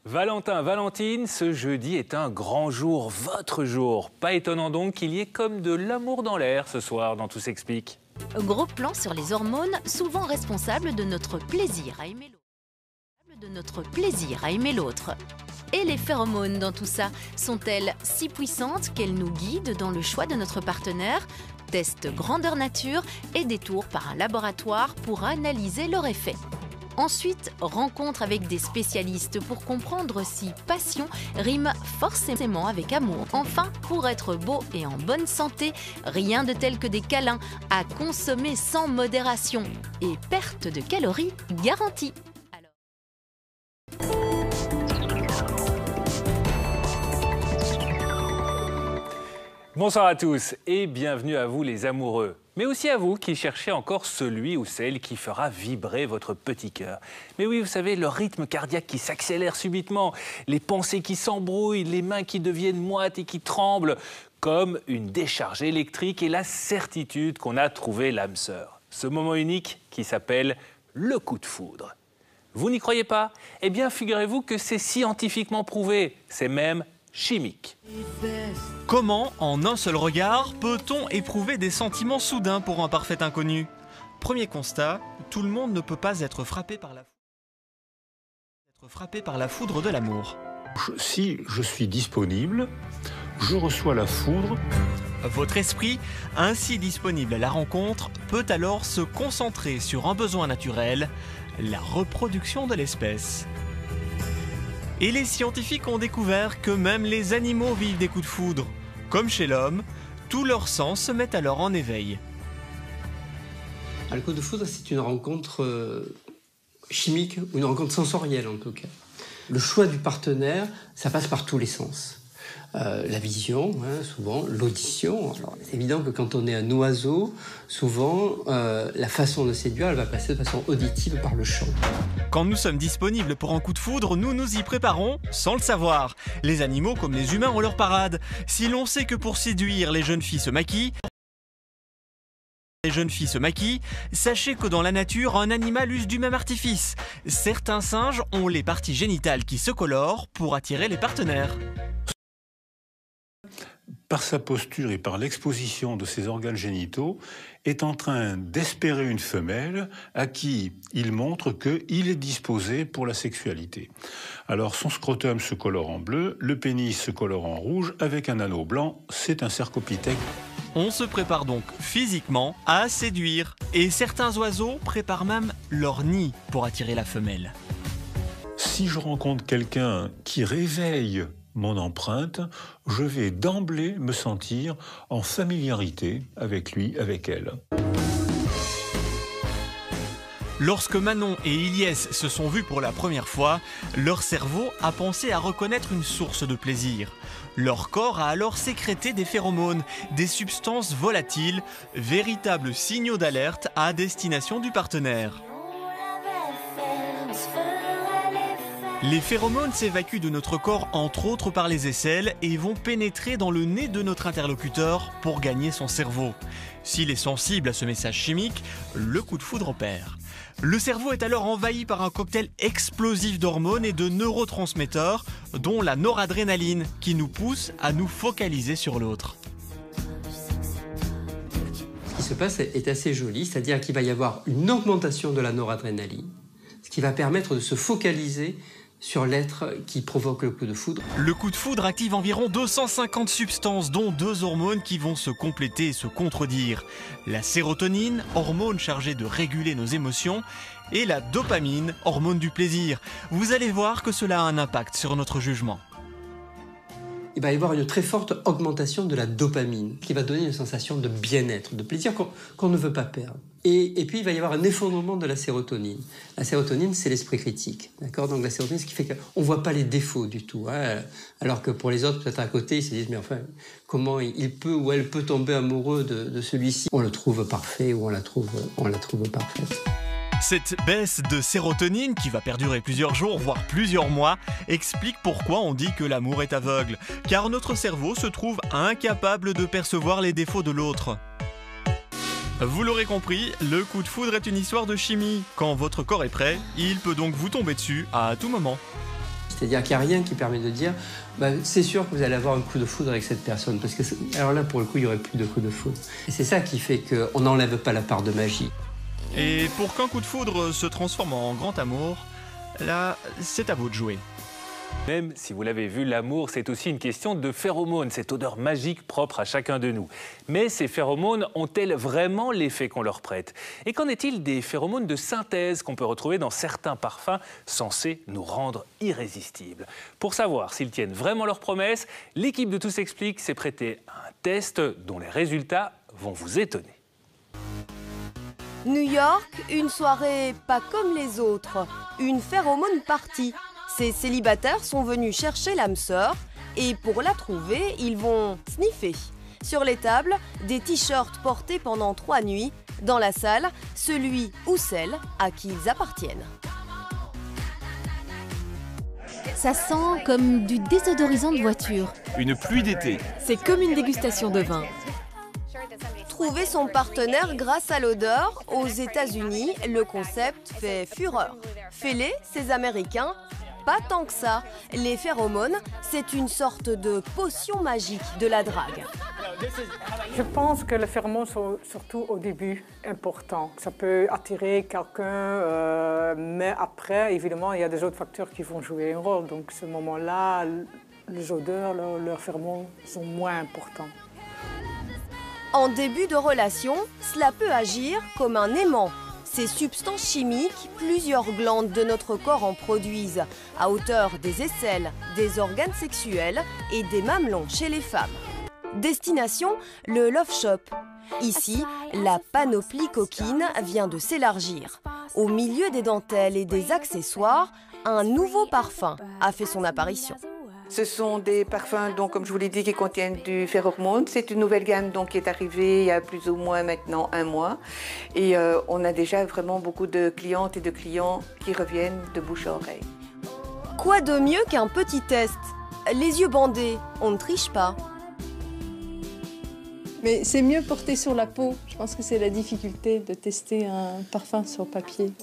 Valentin, Valentine, ce jeudi est un grand jour, votre jour. Pas étonnant donc qu'il y ait comme de l'amour dans l'air ce soir dans Tout s'explique. Gros plan sur les hormones, souvent responsables de notre plaisir à aimer l'autre. Et les phéromones dans tout ça, sont-elles si puissantes qu'elles nous guident dans le choix de notre partenaire? Test grandeur nature et détour par un laboratoire pour analyser leur effet. Ensuite, rencontre avec des spécialistes pour comprendre si passion rime forcément avec amour. Enfin, pour être beau et en bonne santé, rien de tel que des câlins à consommer sans modération. Et perte de calories garantie. Bonsoir à tous et bienvenue à vous les amoureux. Mais aussi à vous qui cherchez encore celui ou celle qui fera vibrer votre petit cœur. Mais oui, vous savez, le rythme cardiaque qui s'accélère subitement, les pensées qui s'embrouillent, les mains qui deviennent moites et qui tremblent, comme une décharge électrique et la certitude qu'on a trouvé l'âme sœur. Ce moment unique qui s'appelle le coup de foudre. Vous n'y croyez pas? Eh bien, figurez-vous que c'est scientifiquement prouvé, c'est même chimique. Comment, en un seul regard, peut-on éprouver des sentiments soudains pour un parfait inconnu? Premier constat, tout le monde ne peut pas être frappé par la foudre de l'amour. Si je suis disponible, je reçois la foudre. Votre esprit, ainsi disponible à la rencontre, peut alors se concentrer sur un besoin naturel, la reproduction de l'espèce. Et les scientifiques ont découvert que même les animaux vivent des coups de foudre. Comme chez l'homme, tous leurs sens se mettent alors en éveil. Le coup de foudre, c'est une rencontre chimique, ou une rencontre sensorielle en tout cas. Le choix du partenaire, ça passe par tous les sens. La vision, souvent, l'audition. Alors, c'est évident que quand on est un oiseau, souvent, la façon de séduire, elle va passer de façon auditive par le chant. Quand nous sommes disponibles pour un coup de foudre, nous nous y préparons sans le savoir. Les animaux, comme les humains, ont leur parade. Si l'on sait que pour séduire, les jeunes filles se maquillent, sachez que dans la nature, un animal use du même artifice. Certains singes ont les parties génitales qui se colorent pour attirer les partenaires. Par sa posture et par l'exposition de ses organes génitaux, est en train d'espérer une femelle à qui il montre qu'il est disposé pour la sexualité. Alors son scrotum se colore en bleu, le pénis se colore en rouge avec un anneau blanc, c'est un cercopithèque. On se prépare donc physiquement à séduire. Et certains oiseaux préparent même leur nid pour attirer la femelle. Si je rencontre quelqu'un qui réveille mon empreinte, je vais d'emblée me sentir en familiarité avec lui, avec elle. Lorsque Manon et Ilyes se sont vus pour la première fois, leur cerveau a pensé à reconnaître une source de plaisir. Leur corps a alors sécrété des phéromones, des substances volatiles, véritables signaux d'alerte à destination du partenaire. Les phéromones s'évacuent de notre corps entre autres par les aisselles et vont pénétrer dans le nez de notre interlocuteur pour gagner son cerveau. S'il est sensible à ce message chimique, le coup de foudre opère. Le cerveau est alors envahi par un cocktail explosif d'hormones et de neurotransmetteurs, dont la noradrénaline, qui nous pousse à nous focaliser sur l'autre. Ce qui se passe est assez joli, c'est-à-dire qu'il va y avoir une augmentation de la noradrénaline, ce qui va permettre de se focaliser sur l'être qui provoque le coup de foudre. Le coup de foudre active environ 250 substances, dont 2 hormones qui vont se compléter et se contredire. La sérotonine, hormone chargée de réguler nos émotions, et la dopamine, hormone du plaisir. Vous allez voir que cela a un impact sur notre jugement. Il va y avoir une très forte augmentation de la dopamine, qui va donner une sensation de bien-être, de plaisir qu'on ne veut pas perdre. Et puis, il va y avoir un effondrement de la sérotonine. La sérotonine, c'est l'esprit critique. D'accord? Donc, la sérotonine, ce qui fait qu'on ne voit pas les défauts du tout. Alors que pour les autres, peut-être à côté, ils se disent, mais enfin, comment il peut ou elle peut tomber amoureux de celui-ci? On le trouve parfait ou on la trouve parfaite. Cette baisse de sérotonine, qui va perdurer plusieurs jours, voire plusieurs mois, explique pourquoi on dit que l'amour est aveugle. Car notre cerveau se trouve incapable de percevoir les défauts de l'autre. Vous l'aurez compris, le coup de foudre est une histoire de chimie. Quand votre corps est prêt, il peut donc vous tomber dessus à tout moment. C'est-à-dire qu'il n'y a rien qui permet de dire c'est sûr que vous allez avoir un coup de foudre avec cette personne. Parce que, alors là, pour le coup, il n'y aurait plus de coup de foudre. Et c'est ça qui fait qu'on n'enlève pas la part de magie. Et pour qu'un coup de foudre se transforme en grand amour, là, c'est à vous de jouer. Même si vous l'avez vu, l'amour, c'est aussi une question de phéromones, cette odeur magique propre à chacun de nous. Mais ces phéromones ont-elles vraiment l'effet qu'on leur prête? Et qu'en est-il des phéromones de synthèse qu'on peut retrouver dans certains parfums censés nous rendre irrésistibles? Pour savoir s'ils tiennent vraiment leurs promesses, l'équipe de Tout s'explique s'est prêtée à un test dont les résultats vont vous étonner. New York, une soirée pas comme les autres, une phéromone party. Ces célibataires sont venus chercher l'âme sœur et pour la trouver, ils vont sniffer. Sur les tables, des t-shirts portés pendant 3 nuits. Dans la salle, celui ou celle à qui ils appartiennent. Ça sent comme du désodorisant de voiture. Une pluie d'été. C'est comme une dégustation de vin. Trouver son partenaire grâce à l'odeur, aux États-Unis, le concept fait fureur. Fêlés, ces Américains, pas tant que ça. Les phéromones, c'est une sorte de potion magique de la drague. Je pense que les phéromones sont surtout au début importants. Ça peut attirer quelqu'un, mais après, évidemment, il y a des autres facteurs qui vont jouer un rôle. Donc, à ce moment-là, les odeurs, leurs phéromones sont moins importants. En début de relation, cela peut agir comme un aimant. Ces substances chimiques, plusieurs glandes de notre corps en produisent, à hauteur des aisselles, des organes sexuels et des mamelons chez les femmes. Destination, le Love Shop. Ici, la panoplie coquine vient de s'élargir. Au milieu des dentelles et des accessoires, un nouveau parfum a fait son apparition. Ce sont des parfums, donc, comme je vous l'ai dit, qui contiennent du phéromone. C'est une nouvelle gamme donc, qui est arrivée il y a plus ou moins maintenant 1 mois. Et on a déjà vraiment beaucoup de clientes et de clients qui reviennent de bouche à oreille. Quoi de mieux qu'un petit test? Les yeux bandés, on ne triche pas. Mais c'est mieux porté sur la peau. Je pense que c'est la difficulté de tester un parfum sur papier.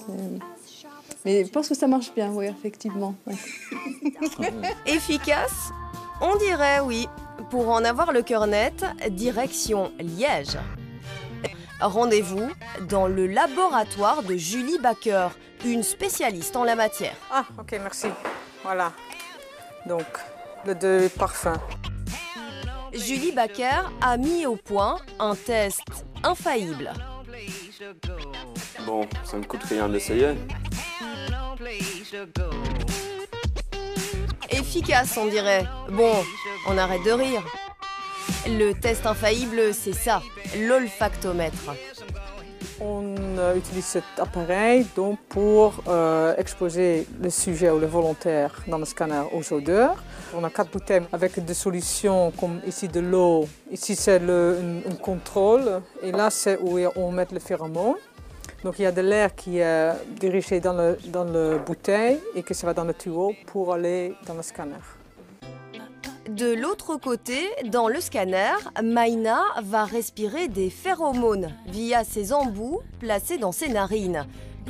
Mais je pense que ça marche bien, oui, effectivement. Ouais. Efficace? On dirait oui. Pour en avoir le cœur net, direction Liège. Rendez-vous dans le laboratoire de Julie Baker, une spécialiste en la matière. Ah, ok, merci. Voilà. Donc, les 2 parfums. Julie Baker a mis au point un test infaillible. Bon, ça me coûte rien d'essayer. Efficace, on dirait. Bon, on arrête de rire. Le test infaillible, c'est ça, l'olfactomètre. On utilise cet appareil donc, pour exposer le sujet ou le volontaire dans le scanner aux odeurs. On a 4 bouteilles avec des solutions comme ici de l'eau. Ici, c'est un contrôle. Et là, c'est où on met le phéromone. Donc il y a de l'air qui est dirigé dans la bouteille et que ça va dans le tuyau pour aller dans le scanner. De l'autre côté, dans le scanner, Maïna va respirer des phéromones via ses embouts placés dans ses narines.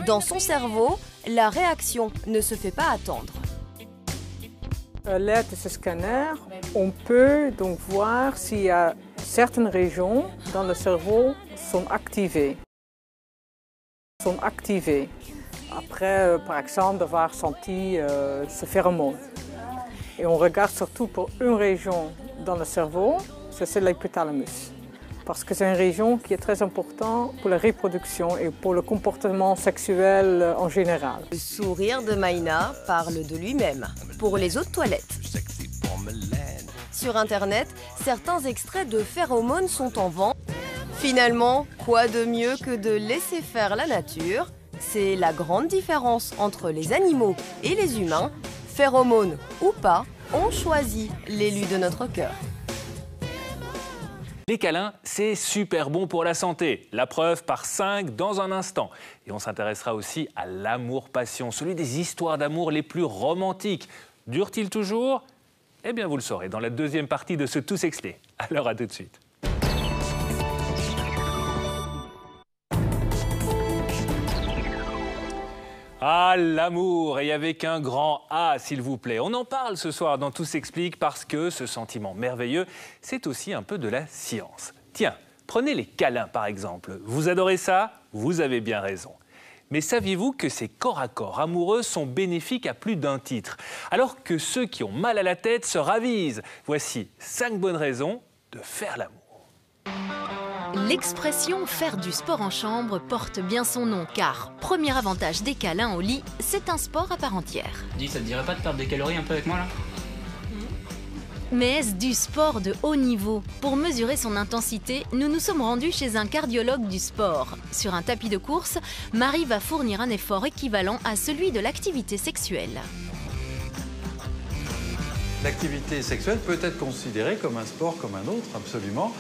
Dans son cerveau, la réaction ne se fait pas attendre. À l'aide de ce scanner, on peut donc voir s'il y a certaines régions dans le cerveau sont activées. Après, par exemple, d'avoir senti ce phéromone. Et on regarde surtout pour une région dans le cerveau, c'est l'hypothalamus. Parce que c'est une région qui est très importante pour la reproduction et pour le comportement sexuel en général. Le sourire de Maïna parle de lui-même, pour les autres toilettes. Sur Internet, certains extraits de phéromones sont en vente. Finalement, quoi de mieux que de laisser faire la nature? C'est la grande différence entre les animaux et les humains. Phéromones ou pas, on choisit l'élu de notre cœur. Les câlins, c'est super bon pour la santé. La preuve par 5 dans un instant. Et on s'intéressera aussi à l'amour-passion, celui des histoires d'amour les plus romantiques. Dure-t-il toujours? Eh bien, vous le saurez dans la deuxième partie de ce Tout s'explique. Alors, à tout de suite. Ah, l'amour, et avec un grand A, s'il vous plaît. On en parle ce soir dans Tout s'explique parce que ce sentiment merveilleux, c'est aussi un peu de la science. Tiens, prenez les câlins par exemple. Vous adorez ça? Vous avez bien raison. Mais saviez-vous que ces corps à corps amoureux sont bénéfiques à plus d'un titre, alors que ceux qui ont mal à la tête se ravisent? Voici 5 bonnes raisons de faire l'amour. L'expression « faire du sport en chambre » porte bien son nom, car premier avantage des câlins au lit, c'est un sport à part entière. Dis, ça te dirait pas de perdre des calories un peu avec moi là? Mais est-ce du sport de haut niveau? Pour mesurer son intensité, nous nous sommes rendus chez un cardiologue du sport. Sur un tapis de course, Marie va fournir un effort équivalent à celui de l'activité sexuelle. L'activité sexuelle peut être considérée comme un sport comme un autre, absolument.